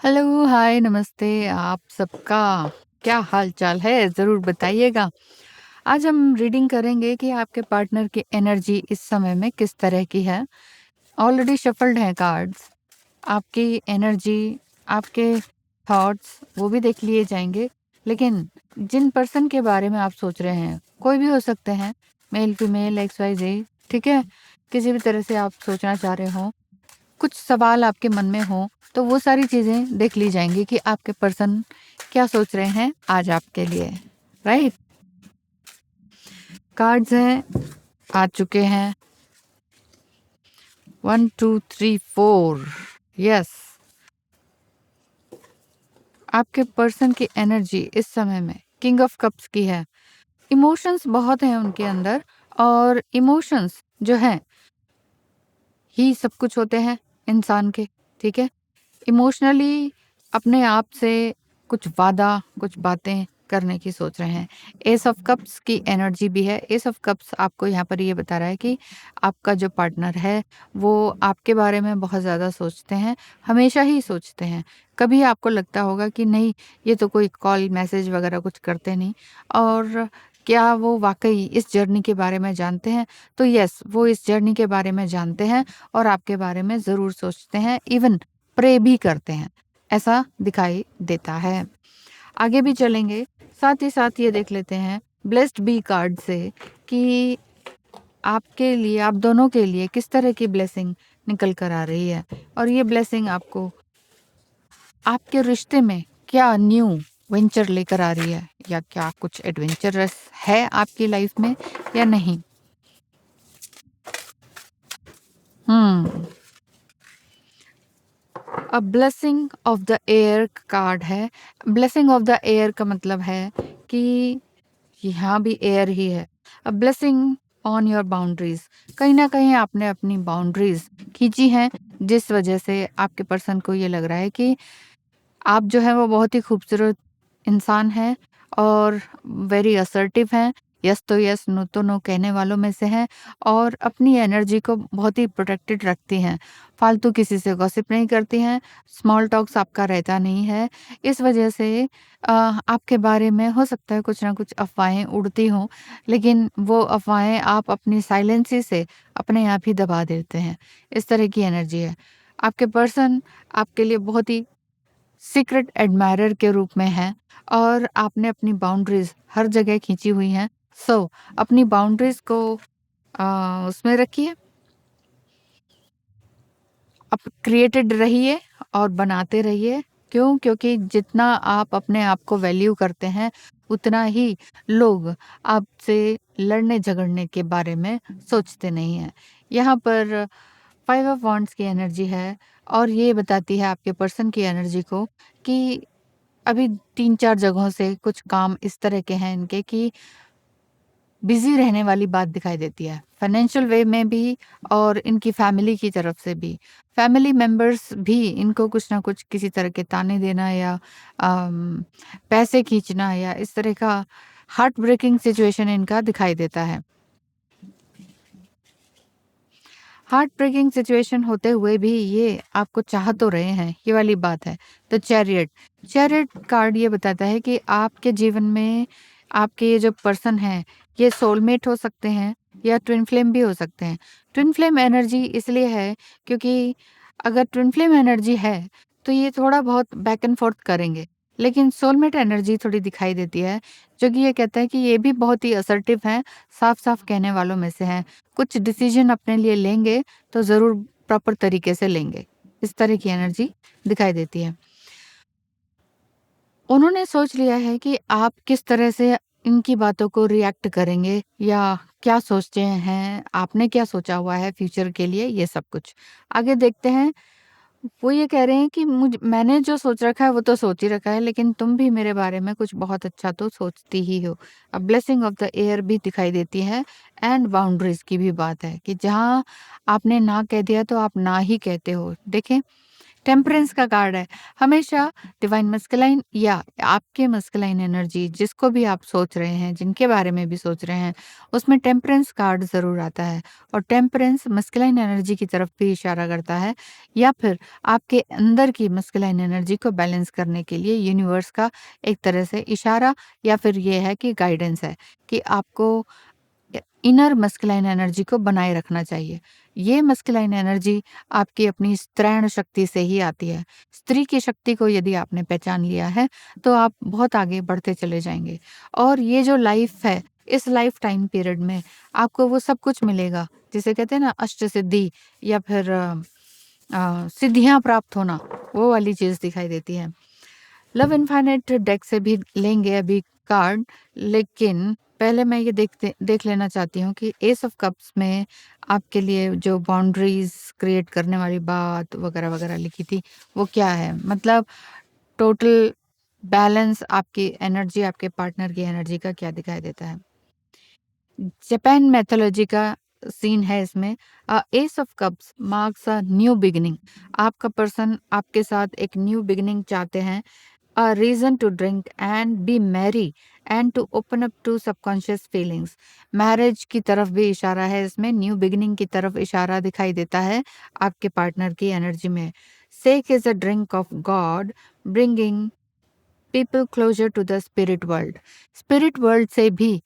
Hello, हाय, नमस्ते आप सबका। क्या हाल-चाल है? ज़रूर बताइएगा। आज हम रीडिंग करेंगे कि आपके पार्टनर की एनर्जी इस समय में किस तरह की है। ऑलरेडी शफल्ड हैं कार्ड्स। आपकी एनर्जी, आपके थॉट्स वो भी देख लिए जाएँगे। लेकिन जिन पर्सन के बारे में आप सोच रहे हैं, कोई भी हो सकते हैं, male, female, x, y, z, ठीक है? किसी भी तरह से आप सोचना चाह रहे हो, कुछ सवाल आपके मन में हो, तो वो सारी चीज़ें देख ली जाएँगी कि आपके पर्सन क्या सोच रहे हैं आज आपके लिए, राइट? कार्ड्स हैं, आ चुके हैं। 1, 2, 3, 4 यस। आपके पर्सन की एनर्जी इस समय में किंग ऑफ कप्स की है। इमोशंस बहुत हैं उनके अंदर और इमोशंस जो हैं ही सब कुछ होते हैं इंसान के, ठीक है? इमोशनली अपने आप से कुछ वादा, कुछ बातें करने की सोच रहे हैं। एस ऑफ कप्स की एनर्जी भी है। एस ऑफ कप्स आपको यहाँ पर ये बता रहा है कि आपका जो पार्टनर है, वो आपके बारे में बहुत ज़्यादा सोचते हैं, हमेशा ही सोचते हैं। कभी आपको लगता होगा कि नहीं, ये तो कोई कॉल, मैसेज वगैरह कुछ करते नहीं और क्या वो वाक़ई इस जर्नी के बारे में जानते हैं? तो येस, वो इस जर्नी के बारे में जानते हैं और आपके बारे में ज़रूर सोचते हैं, इवन प्रे भी करते हैं, ऐसा दिखाई देता है। आगे भी चलेंगे, साथ ही साथ ये देख लेते हैं ब्लेस्ड बी कार्ड से कि आपके लिए, आप दोनों के लिए किस तरह की ब्लेसिंग निकल कर आ रही है और ये ब्लेसिंग आपको आपके रिश्ते में क्या न्यू वेंचर लेकर आ रही है या क्या कुछ एडवेंचरस है आपकी लाइफ में या नहीं? हुँ। Blessing of the air card है। ब्लेसिंग ऑफ द एयर का मतलब है कि यहाँ भी एयर ही है। ब्लेसिंग ऑन योर बाउंड्रीज, कहीं ना कहीं आपने अपनी बाउंड्रीज खींची हैं, जिस वजह से आपके पर्सन को ये लग रहा है कि आप जो है वो बहुत ही खूबसूरत इंसान हैं और वेरी असर्टिव हैं। यस तो यस, नो तो नो कहने वालों में से हैं और अपनी एनर्जी को बहुत ही प्रोटेक्टेड रखती हैं। फालतू किसी से गॉसिप नहीं करती हैं, स्मॉल टॉक्स आपका रहता नहीं है। इस वजह से आपके बारे में हो सकता है कुछ ना कुछ अफ़वाहें उड़ती हों, लेकिन वो अफ़वाहें आप अपनी साइलेंसी से अपने आप ही दबा देते हैं। इस तरह की एनर्जी है। आपके पर्सन आपके लिए बहुत ही सीक्रेट एडमायरर के रूप में हैं और आपने अपनी बाउंड्रीज हर जगह खींची हुई हैं। सो अपनी बाउंड्रीज को उसमें रखिए, आप क्रिएटेड रहिए और बनाते रहिए। क्यों? क्योंकि जितना आप अपने आप को वैल्यू करते हैं, उतना ही लोग आपसे लड़ने झगड़ने के बारे में सोचते नहीं हैं। यहाँ पर 5 ऑफ वांड्स की एनर्जी है और ये बताती है आपके पर्सन की एनर्जी को कि अभी 3-4 जगहों से कुछ काम इस तरह के हैं इनके कि बिज़ी रहने वाली बात दिखाई देती है। फाइनेंशियल वे में भी और इनकी फैमिली की तरफ से भी। फैमिली मेंबर्स भी इनको कुछ ना कुछ किसी तरह के ताने देना या पैसे खींचना या इस तरह का हार्ट ब्रेकिंग सिचुएशन इनका दिखाई देता है। हार्ट ब्रेकिंग सिचुएशन होते हुए भी ये आपको चाह तो रहे हैं, ये वाली बात है। तो चैरियट, चैरियट कार्ड ये बताता है कि आपके जीवन में आपके ये जो पर्सन हैं, ये सोलमेट हो सकते हैं या ट्विन फ्लेम भी हो सकते हैं। ट्विन फ्लेम एनर्जी इसलिए है क्योंकि अगर ट्विन फ्लेम एनर्जी है, तो ये थोड़ा बहुत बैक एंड फोर्थ करेंगे। लेकिन सोलमेट एनर्जी थोड़ी दिखाई देती है, जो कि ये कहता है कि ये भी बहुत ही असर्टिव हैं, साफ-साफ कहने वालों में से हैं। कुछ डिसीजन अपने लिए लेंगे तो ज़रूर प्रॉपर तरीके से लेंगे। इस तरह की एनर्जी दिखाई देती है। उन्होंने सोच लिया है कि आप किस तरह से इनकी बातों को रिएक्ट करेंगे या क्या सोचते हैं, आपने क्या सोचा हुआ है फ्यूचर के लिए, ये सब कुछ। आगे देखते हैं। वो ये कह रहे हैं कि मैंने जो सोच रखा है वो तो सोच ही रखा है, लेकिन तुम भी मेरे बारे में कुछ बहुत अच्छा तो सोचती ही हो। अब ब्लेसिंग ऑफ द एयर भी दिखाई देती है एंड बाउंड्रीज की भी बात है कि जहाँ आपने ना कह दिया तो आप ना ही कहते हो। देखें, टेम्परेंस का कार्ड है। हमेशा डिवाइन मस्कुलाइन या आपके मस्कुलाइन एनर्जी जिसको भी आप सोच रहे हैं, जिनके बारे में भी सोच रहे हैं, उसमें टेम्परेंस कार्ड ज़रूर आता है और टेम्परेंस मस्कुलाइन एनर्जी की तरफ भी इशारा करता है या फिर आपके अंदर की मस्कुलाइन एनर्जी को बैलेंस करने के लिए यूनिवर्स का एक तरह से इशारा या फिर ये है कि गाइडेंस है कि आपको इनर मस्कुलाइन एनर्जी को बनाए रखना चाहिए। ये मस्कुलाइन एनर्जी आपकी अपनी स्त्रैण शक्ति से ही आती है। स्त्री की शक्ति को यदि आपने पहचान लिया है, तो आप बहुत आगे बढ़ते चले जाएँगे और ये जो लाइफ़ है, इस लाइफ़ टाइम पीरियड में आपको वो सब कुछ मिलेगा, जिसे कहते हैं ना अष्टसिद्धि या फिर सिद्धियाँ प्राप्त होना, वो वाली चीज़ दिखाई देती है। लव इनफाइनाइट डेक से भी लेंगे अभी कार्ड, लेकिन पहले मैं ये देख लेना चाहती हूँ कि एस ऑफ कप्स में आपके लिए जो बाउंड्रीज क्रिएट करने वाली बात वगैरह वगैरह लिखी थी, वो क्या है? मतलब टोटल बैलेंस आपकी एनर्जी, आपके पार्टनर की एनर्जी का क्या दिखाई देता है? जापान मैथोलॉजी का सीन है इसमें। S of cups marks a new beginning. आपका पर्सन आपके साथ एक न्यू बिगिनिंग चाहते हैं, a reason to drink and be merry and to open up to subconscious feelings। Marriage की तरफ भी इशारा है इसमें, न्यू बिगिनिंग की तरफ इशारा दिखाई देता है आपके पार्टनर की एनर्जी में। Sake is a drink of God bringing people closer to the spirit world. Spirit world से भी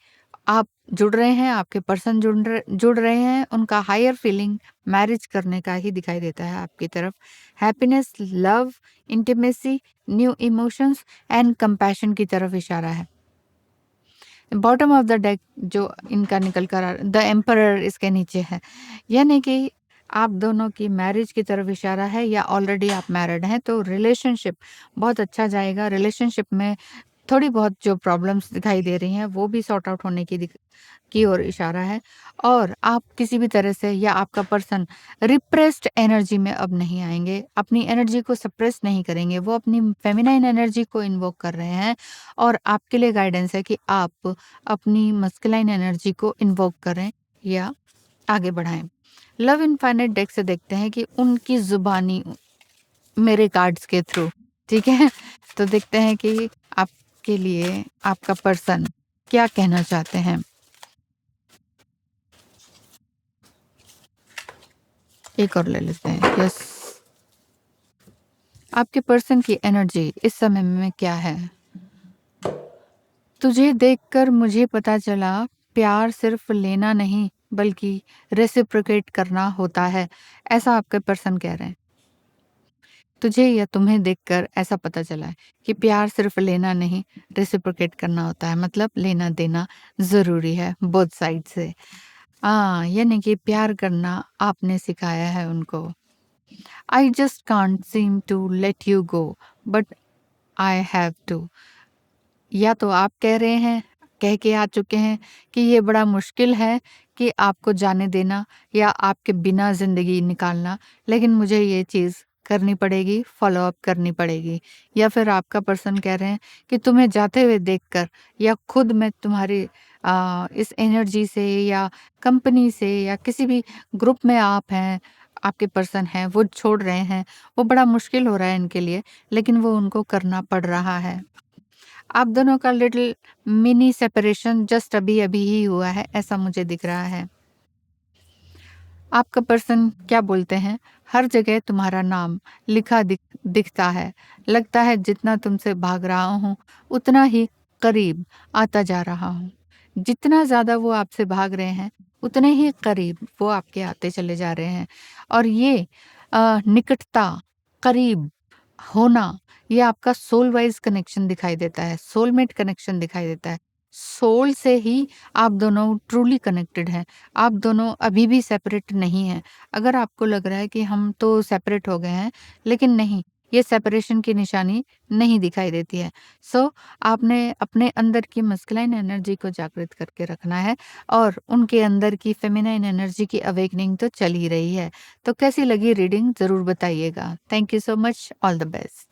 आप जुड़ रहे हैं, आपके पर्सन जुड़ रहे हैं, उनका हायर फीलिंग मैरिज करने का ही दिखाई देता है आपकी तरफ। Happiness, love, intimacy, new emotions and compassion की तरफ इशारा है। बॉटम ऑफ द डेक जो इनका निकल कर द एम्परर इसके नीचे है, यानी कि आप दोनों की मैरिज की तरफ इशारा है या ऑलरेडी आप मैरिड हैं तो रिलेशनशिप बहुत अच्छा जाएगा। रिलेशनशिप में थोड़ी बहुत जो प्रॉब्लम्स दिखाई दे रही हैं वो भी सॉर्ट आउट होने की ओर इशारा है और आप किसी भी तरह से या आपका पर्सन रिप्रेस्ड एनर्जी में अब नहीं आएंगे, अपनी एनर्जी को सप्रेस नहीं करेंगे, वो अपनी फेमिनाइन एनर्जी को इन्वोक कर रहे हैं और आपके लिए गाइडेंस है कि आप अपनी मस्कुलाइन एनर्जी को इन्वोक करें या आगे बढ़ाएं। लव इनफाइनाइट डेक से देखते हैं कि उनकी जुबानी मेरे कार्ड्स के थ्रू, ठीक है, तो देखते हैं कि आपके लिए आपका पर्सन क्या कहना चाहते हैं। एक और ले लेते हैं। यस, आपके पर्सन की एनर्जी इस समय में क्या है? तुझे देखकर मुझे पता चला प्यार सिर्फ लेना नहीं बल्कि रेसिप्रोकेट करना होता है, ऐसा आपके पर्सन कह रहे हैं। तुझे या तुम्हें देखकर ऐसा पता चला है कि प्यार सिर्फ लेना नहीं, रेसिप्रोकेट करना होता है, मतलब लेना देना ज़रूरी है बोथ साइड से। यानी कि प्यार करना आपने सिखाया है उनको। I just can't seem to let you go but I have to. या तो आप कह रहे हैं, कह के आ चुके हैं कि ये बड़ा मुश्किल है कि आपको जाने देना या आपके बिना ज़िंदगी निकालना, लेकिन मुझे ये चीज़ करनी पड़ेगी, फ़ॉलो अप करनी पड़ेगी। या फिर आपका पर्सन कह रहे हैं कि तुम्हें जाते हुए देखकर या खुद मैं तुम्हारी इस एनर्जी से या कंपनी से या किसी भी ग्रुप में आप हैं, आपके पर्सन हैं, वो छोड़ रहे हैं, वो बड़ा मुश्किल हो रहा है इनके लिए, लेकिन वो उनको करना पड़ रहा है। आप दोनों का लिटिल मिनी सेपरेशन जस्ट अभी-अभी ही हुआ है, ऐसा मुझे दिख रहा है। आपका पर्सन क्या बोलते हैं? हर जगह तुम्हारा नाम लिखा दिखता है। लगता है जितना तुमसे भाग रहा हूँ, उतना ही करीब आता जा रहा हूँ। जितना ज़्यादा वो आपसे भाग रहे हैं, उतने ही करीब वो आपके आते चले जा रहे हैं। और ये निकटता, करीब होना, ये आपका सोल वाइज़ कनेक्शन दिखाई देता है, सोलमेट कनेक्शन दिखाई देता है। सोल से ही आप दोनों ट्रूली कनेक्टेड हैं। आप दोनों अभी भी सेपरेट नहीं हैं। अगर आपको लग रहा है कि हम तो सेपरेट हो गए हैं, लेकिन नहीं, ये सेपरेशन की निशानी नहीं दिखाई देती है। आपने अपने अंदर की मस्कुलाइन एनर्जी को जागृत करके रखना है और उनके अंदर की फेमिनाइन एनर्जी की अवेकनिंग तो चल ही रही है। तो कैसी लगी रीडिंग ज़रूर बताइएगा। Thank you so much, all the best.